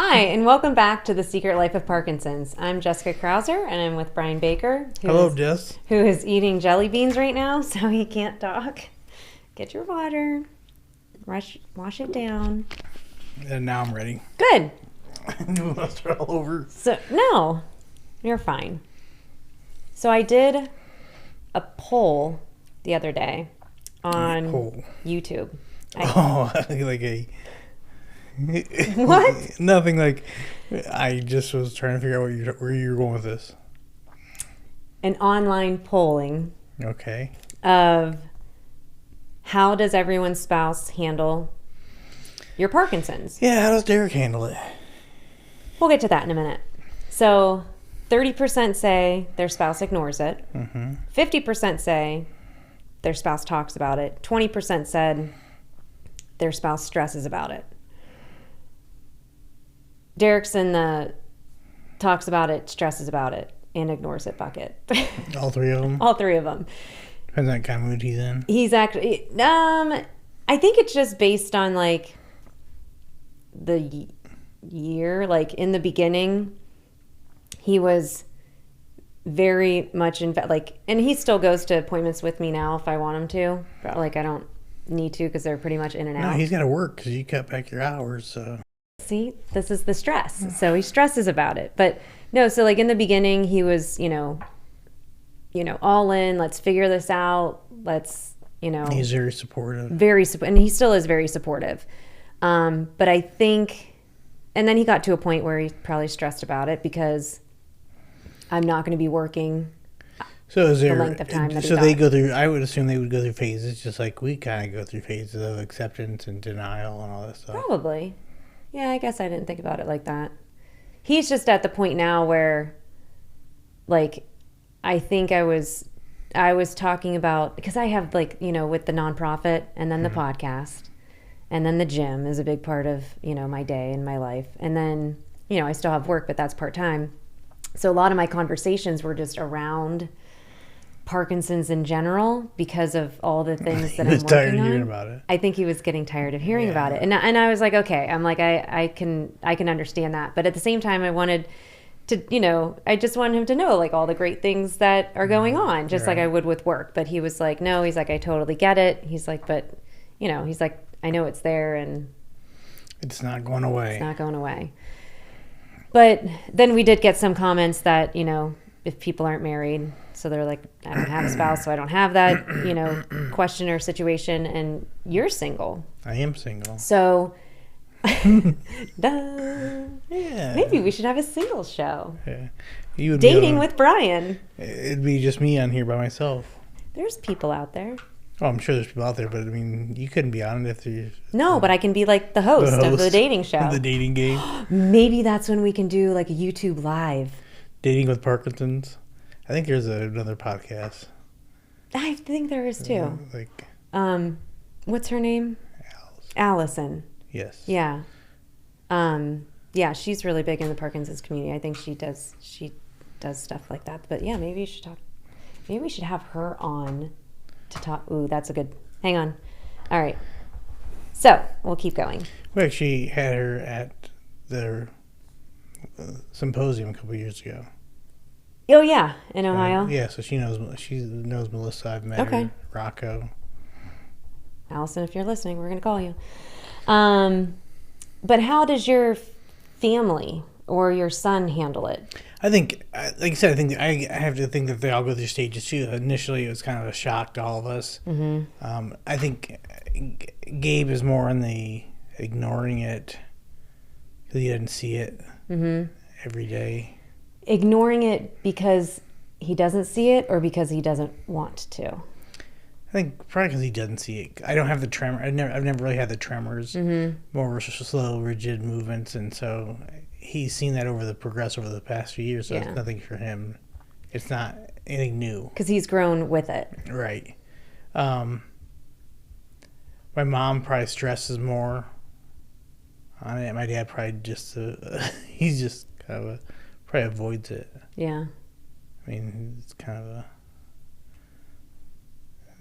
Hi, and welcome back to The Secret Life of Parkinson's. I'm Jessica Krauser, and I'm with Brian Baker, Hello, Jess. who is eating jelly beans right now, so he can't talk. Get your water. Wash it down. And now I'm ready. Good. You want to start all over? So, no, you're fine. So I did a poll the other day on YouTube. Like a... What? Nothing. Like, I just was trying to figure out where you were going with this. An online polling Okay. of how does everyone's spouse handle your Parkinson's? Yeah, how does Derek handle it? We'll get to that in a minute. So 30% say their spouse ignores it. 50% say their spouse talks about it. 20% said their spouse stresses about it. Derek's in the talks about it, stresses about it, and ignores it bucket. All three of them? All three of them. Depends on what kind of mood he's in. He's actually, I think it's just based on like the year. Like in the beginning, he was very much and he still goes to appointments with me now if I want him to. But like I don't need to because they're pretty much in and out. No, he's got to work because you cut back your hours, so... See, this is the stress. So he stresses about it. But no, so like in the beginning, he was, all in, let's figure this out. Let's, He's very supportive. And he still is very supportive. But I think, and then he got to a point where he probably stressed about it because I'm not going to be working the length of time that he they thought. go through, I would assume they would go through phases, just like we kind of go through phases of acceptance and denial and all that stuff. Probably. Yeah, I guess I didn't think about it like that. He's just at the point now where, like, I think I was talking about, because I have with the nonprofit and then the podcast and then the gym is a big part of, my day and my life. And then, I still have work, but that's part-time. So a lot of my conversations were just around Parkinson's in general because of all the things that I'm working tired of on. hearing about it. I think he was getting tired of hearing about it. And I was like, okay, I'm like, I can understand that. But at the same time, I wanted to, I just wanted him to know like all the great things that are going on, just like I would with work. But he was like, no, he's like, I totally get it. He's like, but, he's like, I know it's there and it's not going away. It's not going away. But then we did get some comments that, if people aren't married, so they're like, I don't have a spouse, so I don't have that, question or situation. And you're single. I am single. So, duh. Yeah. Maybe we should have a singles show. Yeah. You would Dating with Brian. It'd be just me on here by myself. There's people out there. Oh, I'm sure there's people out there, but I mean, you couldn't be on it if you... No, but I can be like the host of the dating show. The dating game. Maybe that's when we can do like a YouTube live. Dating with Parkinson's. I think there's another podcast. I think there is too. What's her name? Allison. Yes. Yeah. Yeah, she's really big in the Parkinson's community. I think she does stuff like that. But yeah, maybe we should have her on to talk. Ooh, that's a good, hang on. All right. So we'll keep going. We actually had her at their symposium a couple of years ago. Oh yeah, in Ohio. Yeah, so she knows Melissa. I've met her. Rocco. Allison, if you're listening, we're going to call you. But how does your family or your son handle it? I think, like I said, I have to think that they all go through stages too. Initially, it was kind of a shock to all of us. Mm-hmm. I think Gabe is more in the ignoring it because he doesn't see it every day. Ignoring it because he doesn't see it or because he doesn't want to? I think probably because he doesn't see it. I don't have the tremor. I've never really had the tremors. More slow, rigid movements, and so he's seen that progress over the past few years. So it's nothing for him. It's not anything new because he's grown with it. Right. My mom probably stresses more on it. My dad probably he's just kind of probably avoids it. Yeah. I mean, it's kind of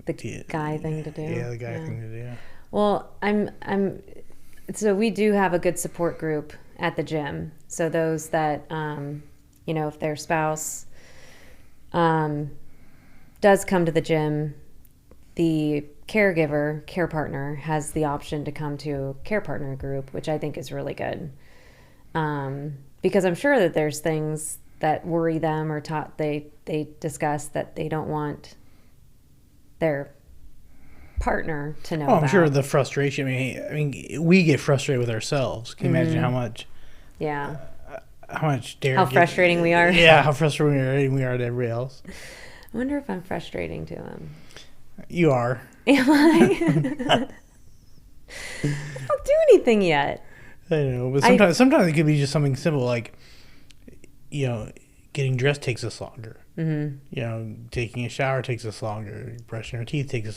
the guy thing to do. Yeah, the guy thing to do. Well, so we do have a good support group, at the gym. So those that, if their spouse does come to the gym, the caregiver, care partner, has the option to come to a care partner group, which I think is really good. Because I'm sure that there's things that worry them or they discuss that they don't want their partner to know about. I'm sure the frustration. I mean, we get frustrated with ourselves. Can you imagine how much? Yeah. How frustrating we are. Yeah, how frustrating we are to everybody else. I wonder if I'm frustrating to them. You are. Am I? I don't do anything yet. I know, but sometimes it could be just something simple like, getting dressed takes us longer. Mm-hmm. Taking a shower takes us longer. Brushing our teeth takes us,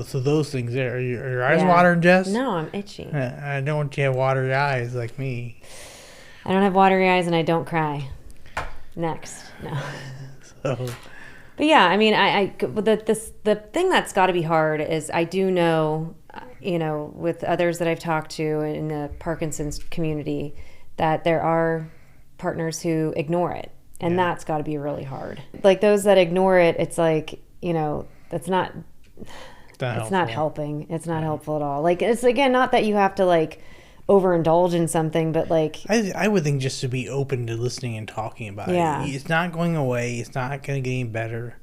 so those things there. Are your eyes watering, Jess? No, I'm itchy. I don't want you to have watery eyes like me. I don't have watery eyes and I don't cry. Next. No. But yeah, I mean, the thing that's got to be hard is I do know, with others that I've talked to in the Parkinson's community, that there are partners who ignore it. And that's got to be really hard. Like those that ignore it, it's like, that's not, it's not helping. It's not helpful at all. Like, it's again, not that you have to like overindulge in something, but like, I would think just to be open to listening and talking about it. It's not going away. It's not going to get any better.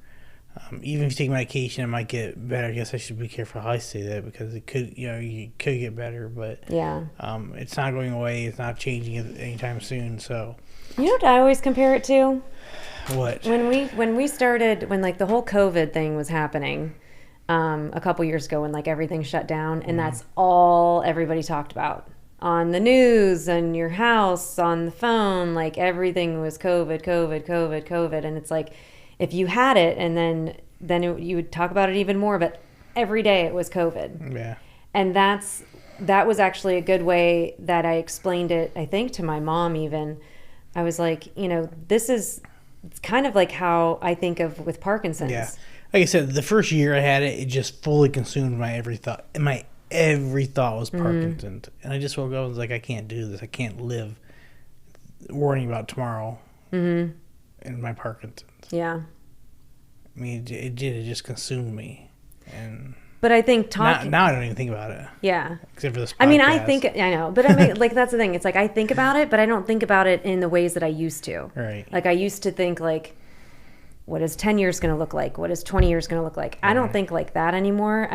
Even if you take medication, it might get better. I guess I should be careful how I say that because it could, you could get better, but it's not going away. It's not changing anytime soon. So, you know what I always compare it to? What? When we started, when like the whole COVID thing was happening, a couple years ago, when like everything shut down, and that's all everybody talked about on the news, on your house, on the phone, like everything was COVID, COVID, COVID, COVID, and it's like, if you had it, and then you would talk about it even more, but every day it was COVID. Yeah. And that was actually a good way that I explained it, I think, to my mom even. I was like, it's kind of like how I think of with Parkinson's. Yeah. Like I said, the first year I had it, it just fully consumed my every thought. And my every thought was Parkinson's. And I just woke up and was like, I can't do this. I can't live worrying about tomorrow and my Parkinson's. Yeah. I mean, it did. It just consumed me. But I think talking... Now I don't even think about it. Yeah. Except for this podcast. I mean, I know. But I mean, like, that's the thing. It's like, I think about it, but I don't think about it in the ways that I used to. Right. Like, I used to think, like, what is 10 years going to look like? What is 20 years going to look like? I don't think like that anymore.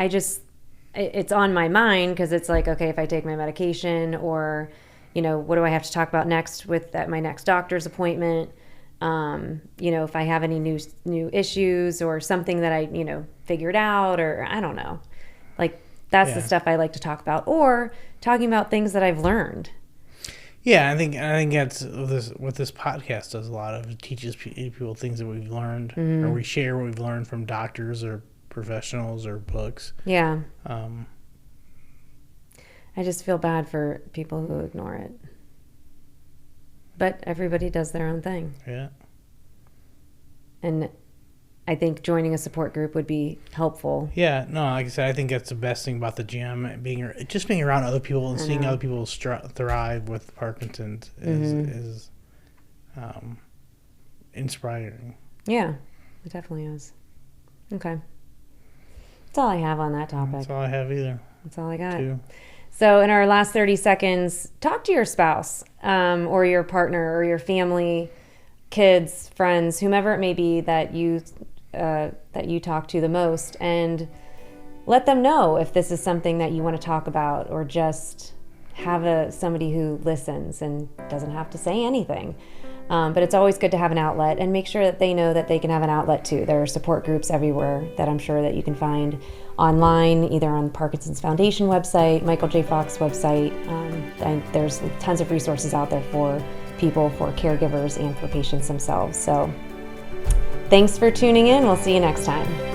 It's on my mind because it's like, okay, if I take my medication or, what do I have to talk about next at my next doctor's appointment? If I have any new issues or something that I, figured out, or I don't know, like that's the stuff I like to talk about, or talking about things that I've learned. Yeah. I think that's what this podcast does a lot of. It teaches people things that we've learned, or we share what we've learned from doctors or professionals or books. Yeah. I just feel bad for people who ignore it. But everybody does their own thing. Yeah. And I think joining a support group would be helpful. Yeah. No, like I said, I think that's the best thing about the gym. Being around other people and seeing other people thrive with Parkinson's is inspiring. Yeah, it definitely is. Okay. That's all I have on that topic. That's all I have either. That's all I got. Too. So in our last 30 seconds, talk to your spouse or your partner or your family, kids, friends, whomever it may be that you talk to the most, and let them know if this is something that you want to talk about, or just have somebody who listens and doesn't have to say anything. But it's always good to have an outlet, and make sure that they know that they can have an outlet too. There are support groups everywhere that I'm sure that you can find online, either on Parkinson's Foundation website, Michael J. Fox website. And there's tons of resources out there for people, for caregivers, and for patients themselves. So thanks for tuning in. We'll see you next time.